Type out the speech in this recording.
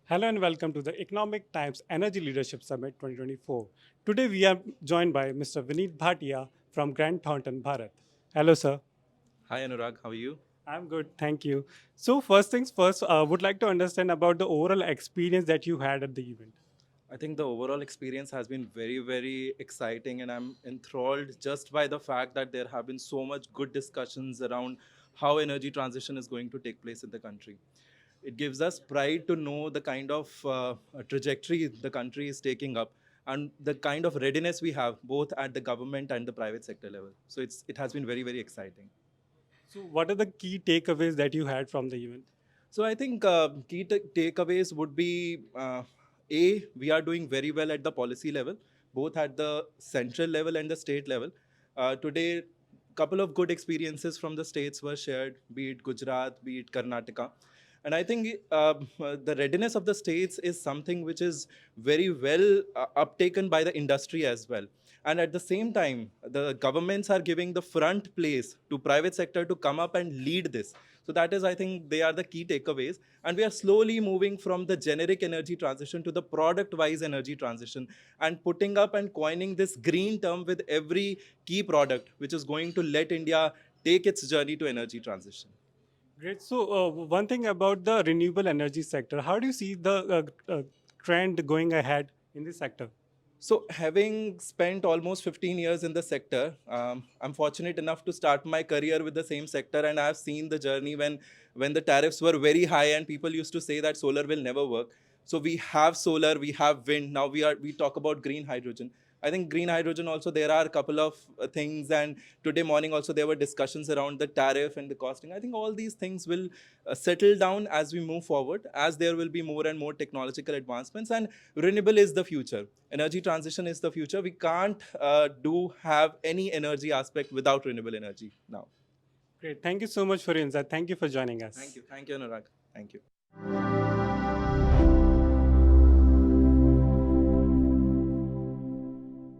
Hello and welcome to the Economic Times Energy Leadership Summit 2024. Today we are joined by Mr. Vineet Bhatia from Grant Thornton, Bharat. Hello, sir. Hi Anurag, how are you? I'm good, thank you. So first things first, would like to understand about the overall experience that you had at the event. I think the overall experience has been very, very exciting, and I'm enthralled just by the fact that there have been so much good discussions around how energy transition is going to take place in the country. It gives us pride to know the kind of trajectory the country is taking up and the kind of readiness we have both at the government and the private sector level. So it has been very, very exciting. So what are the key takeaways that you had from the event? So I think key takeaways would be A, we are doing very well at the policy level, both at the central level and the state level. Today, couple of good experiences from the states were shared, be it Gujarat, be it Karnataka. And I think the readiness of the states is something which is very well uptaken by the industry as well. And at the same time, the governments are giving the front place to private sector to come up and lead this. So that is, I think, they are the key takeaways. And we are slowly moving from the generic energy transition to the product-wise energy transition and putting up and coining this green term with every key product, which is going to let India take its journey to energy transition. Great. So one thing about the renewable energy sector, how do you see the trend going ahead in this sector? So, having spent almost 15 years in the sector, I'm fortunate enough to start my career with the same sector, and I've seen the journey when the tariffs were very high, and people used to say that solar will never work. So we have solar, we have wind. Now we talk about green hydrogen. I think green hydrogen also there are a couple of things, and today morning also there were discussions around the tariff and the costing. I think all these things will settle down as we move forward, as there will be more and more technological advancements, and renewable is the future. Energy transition is the future. We can't do have any energy aspect without renewable energy now. Great. Thank you so much for your insight. Thank you for joining us. Thank you, Anurag. Thank you.